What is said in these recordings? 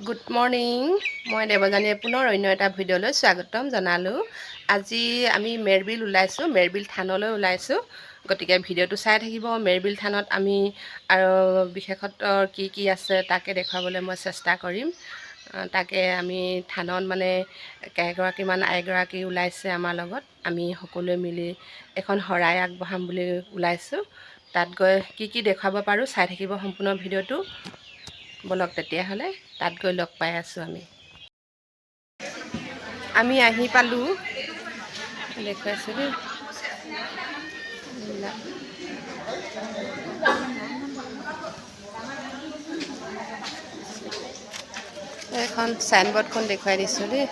Good morning. মই দেৱজানীয়ে পুনৰ অন্য এটা ভিডিঅ'লৈ স্বাগতম জনালোঁ। আজি আমি মেৰবিল ওলাইছোঁ, মেৰবিল থানলৈ ওলাইছোঁ। গতিকে ভিডিঅ'টো চাই থাকিব। মেৰবিল থানত আমি আৰু বিশেষত্ব কি আছে তাকে দেখুৱাবলৈ মই চেষ্টা কৰিম। তাকে আমি থানত মানে কেইগৰাকীমান আইগৰাকী ওলাইছে আমাৰ লগত। আমি সকলোৱে মিলি এখন শৰাই আগবঢ়াম বুলি ওলাইছোঁ। তাত গৈ কি দেখুৱাব পাৰোঁ চাই থাকিব সম্পূৰ্ণ ভিডিঅ'টো। বলক তেতিয়াহ'লে তাত গৈ লগ পাই আছোঁ আমি আহি পালোঁ। দেখুৱাইছোঁ দেই এইবিলাক। এখন চাইনবৰ্ডখন দেখুৱাই দিছোঁ দেই।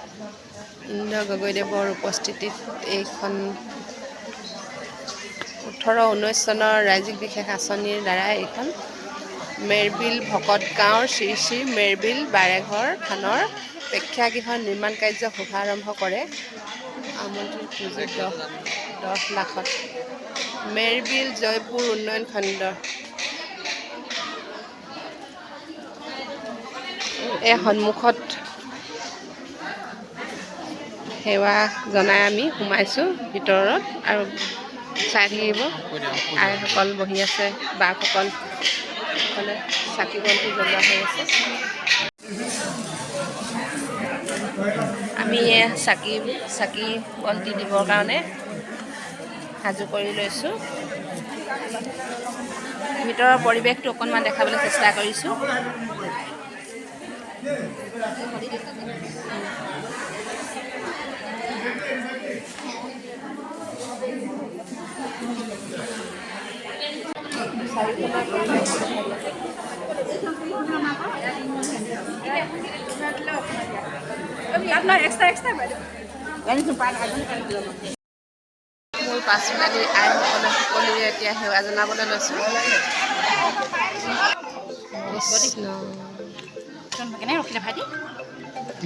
ইন্দ্ৰ গগৈদেৱৰ উপস্থিতিত এইখন 18-19 চনৰ ৰাজ্যিক বিশেষ আঁচনিৰ দ্বাৰা এইখন মেৰবিল ভকত গাঁৱৰ শ্ৰী শ্ৰী মেৰবিল বাৰেঘৰ থানৰ প্ৰেক্ষাগৃহৰ নিৰ্মাণ কাৰ্য শুভাৰম্ভ কৰে আমন্ত্ৰিত পুঁজি 10 লাখত মেৰবিল জয়পুৰ উন্নয়ন খণ্ড। এই সন্মুখত সেৱা জনাই আমি সোমাইছোঁ ভিতৰত আৰু চাই থাকিব। আইসকল বহি আছে, বাসকল সকলে চাকি বন্তি জ্বলোৱা হৈ আছে। আমি চাকি বন্তি দিবৰ কাৰণে সাজু কৰি লৈছোঁ। ভিতৰৰ পৰিৱেশটো অকণমান দেখাবলৈ চেষ্টা কৰিছোঁ। মোৰ পাছফালেদি আইসকলে সকলোৰে এতিয়া সেৱা জনাবলৈ লৈছোঁ।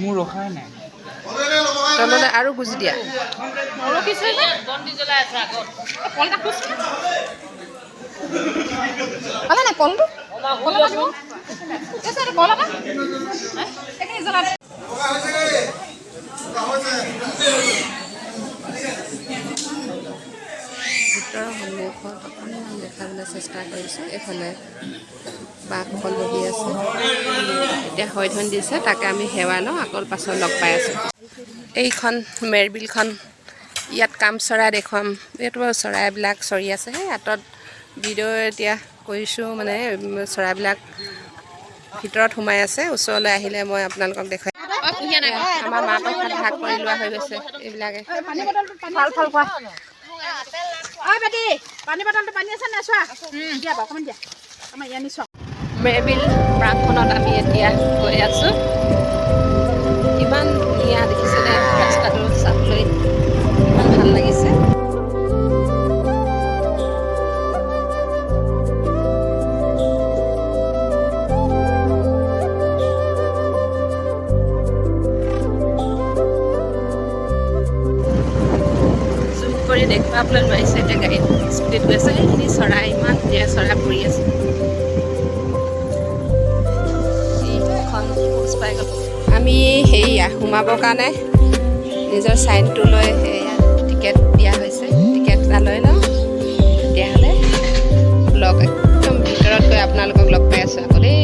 মোৰ ৰখাই নাই তললৈ আৰু গুজি দিয়া। ভিতৰৰ সন্মুখত অকণমান দেখাবলৈ চেষ্টা কৰিছোঁ। এইফালে বাসকল বহি আছে, এতিয়া সৈধন দিছে, তাকে আমি সেৱা লওঁ, আকৌ পাছত লগ পাই আছোঁ। এইখন মেৰবিলখন, ইয়াত কাম চৰাই দেখুৱাম। এইটো চৰাইবিলাক চৰি আছে, সেই আঁতৰত ভিডিঅ' এতিয়া কৰিছোঁ। মানে চৰাইবিলাক ভিতৰত সোমাই আছে, ওচৰলৈ আহিলে মই আপোনালোকক দেখুৱাই। আমাৰ মাকক ভাগ কৰি লোৱা হৈ গৈছে এইবিলাকে। মেৰবিল প্ৰাংগণত আমি এতিয়া গৈ আছোঁ। ইমান ধুনীয়া দেখিছেনে ৰাস্তাটো চাবলৈ, ইমান ভাল লাগিছে। কৰি দেখুৱাবলৈ নোৱাৰিছে, এতিয়া গাড়ীত স্পীডত গৈছে। সেইখিনি চৰাই, ইমান ধুনীয়া চৰাই পৰি আছে। আমি সেয়া সোমাবৰ কাৰণে নিজৰ চাইনটো লৈ সেয়া টিকেট দিয়া হৈছে। টিকেট এটা লৈ লওঁ, তেতিয়াহ'লে লগ একদম ভিতৰত গৈ আপোনালোকক লগ পাই আছোঁ আকৌ দেই।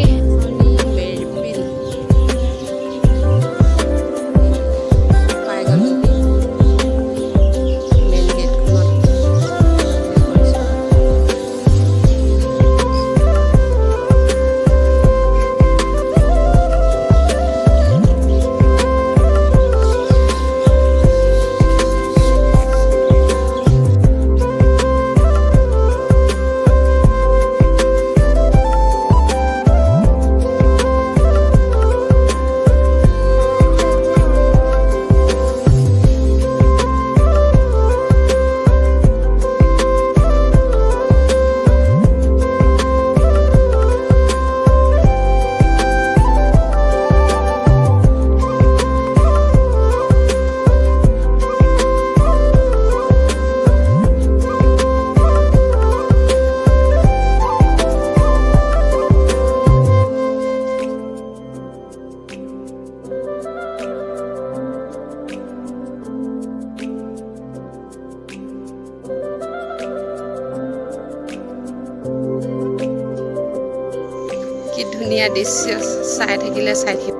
ধুনীয়া দৃশ্য চাই থাকিলে চাই থাকিব।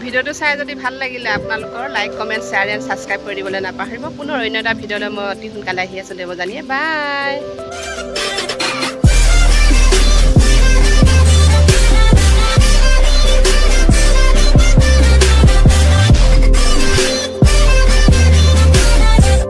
ভিডিঅ'টো চাই যদি ভাল লাগিলে আপোনালোকৰ like comment share and subscribe কৰি দিবলৈ নাপাহৰিব। পুনৰ অন্য এটা ভিডিঅ'লৈ মই অতি সোনকালে আহি আছোঁ দেৱযানীয়ে। বাই।